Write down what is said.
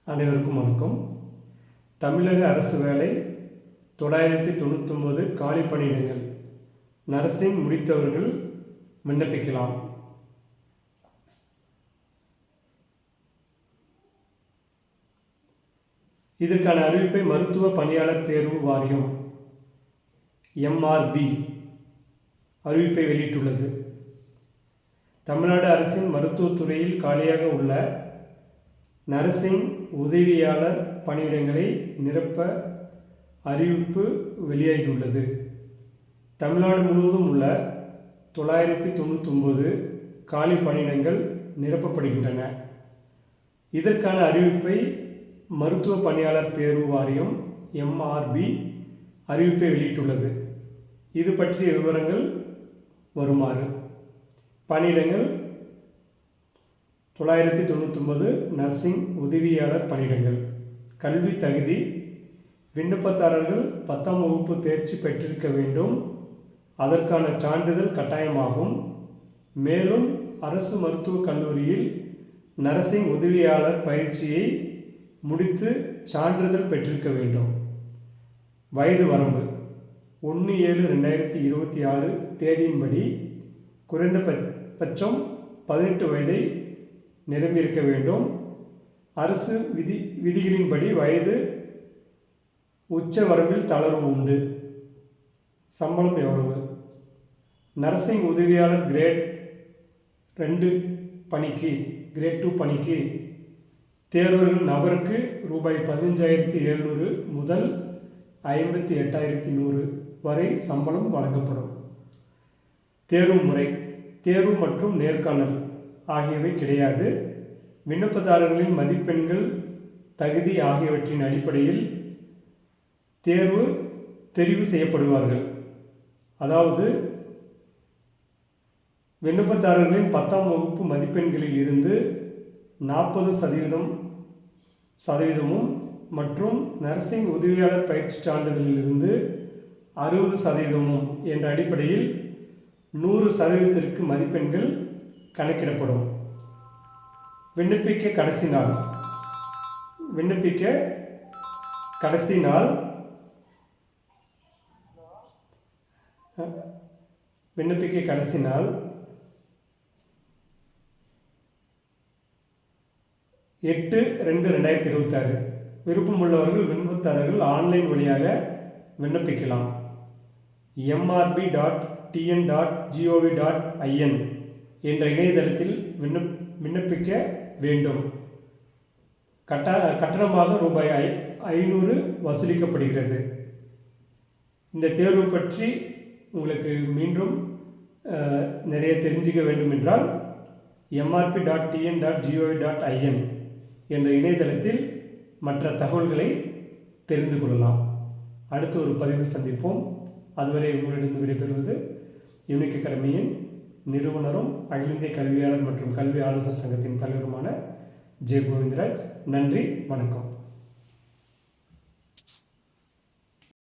அனைவருக்கும் வணக்கம். தமிழக அரசு வேலை 999 காலி பணியிடங்கள். நர்சிங் முடித்தவர்கள் விண்ணப்பிக்கலாம். இதற்கான அறிவிப்பை மருத்துவ பணியாளர் தேர்வு வாரியம் MRB அறிவிப்பை வெளியிட்டுள்ளது. தமிழ்நாடு அரசின் மருத்துவத்துறையில் காலியாக உள்ள நர்சிங் உதவியாளர் பணியிடங்களை நிரப்ப அறிவிப்பு வெளியாகியுள்ளது. தமிழ்நாடு முழுவதும் உள்ள 999 காலி பணியிடங்கள் நிரப்பப்படுகின்றன. இதற்கான அறிவிப்பை மருத்துவ பணியாளர் தேர்வு வாரியம் MRB அறிவிப்பை வெளியிட்டுள்ளது. இது பற்றிய விவரங்கள் வருமாறு: பணியிடங்கள் 999 நர்சிங் உதவியாளர் பணியிடங்கள். கல்வி தகுதி: விண்ணப்பதாரர்கள் 10ஆம் வகுப்பு தேர்ச்சி பெற்றிருக்க வேண்டும். அதற்கான சான்றிதழ் கட்டாயமாகும். மேலும் அரசு மருத்துவக் கல்லூரியில் நர்சிங் உதவியாளர் பயிற்சியை முடித்து சான்றிதழ் பெற்றிருக்க வேண்டும். வயது வரம்பு: 1/7/2026 தேதியின்படி குறைந்தபட்சம் 18 வயதை நிரம்பியிருக்க வேண்டும். அரசு விதிகளின்படி வயது உச்ச வரம்பில் தளர்வு உண்டு. சம்பளம் எவ்வளவு? நர்சிங் உதவியாளர் கிரேட் 2 பணிக்கு கிரேட் 2 பணிக்கு தேர்வர்கள் நபருக்கு ரூபாய் 15,700 முதல் 58,100 வரை சம்பளம் வழங்கப்படும். தேர்வு முறை: தேர்வு மற்றும் நேர்காணல் ஆகியவை கிடையாது. விண்ணப்பதாரர்களின் மதிப்பெண்கள், தகுதி ஆகியவற்றின் அடிப்படையில் தெரிவு செய்யப்படுவார்கள். அதாவது விண்ணப்பதாரர்களின் 10ஆம் வகுப்பு மதிப்பெண்களில் இருந்து 40% மற்றும் நர்சிங் உதவியாளர் பயிற்சி சான்றிதழில் இருந்து 60% என்ற அடிப்படையில் 100% மதிப்பெண்கள் கணக்கிடப்படும். விண்ணப்பிக்க கடைசி நாள்: விண்ணப்பிக்க கடைசி நாள் 8/2/2026. விருப்பமுள்ளவர்கள் விண்ணப்பதாரர்கள் ஆன்லைன் வழியாக விண்ணப்பிக்கலாம். mrb.tn.gov.in என்ற இணையதளத்தில் விண்ணப்பிக்க வேண்டும். கட்டணமாக ரூபாய் 500 வசூலிக்கப்படுகிறது. இந்த தேர்வு பற்றி உங்களுக்கு மீண்டும் நிறைய தெரிஞ்சுக்க வேண்டும் என்றால் mrb.tn.gov.in என்ற இணையதளத்தில் மற்ற தகவல்களை தெரிந்து கொள்ளலாம். அடுத்த ஒரு பதிவில் சந்திப்போம். அதுவரை உங்களிடம் விடைபெறுவது யூனிக் அகாடமியின் நிறுவனரும் அகில இந்திய கல்வியாளர் மற்றும் கல்வி ஆலோசகர் சங்கத்தின் தலைவருமான ஜே. கோவிந்தராஜ். நன்றி, வணக்கம்.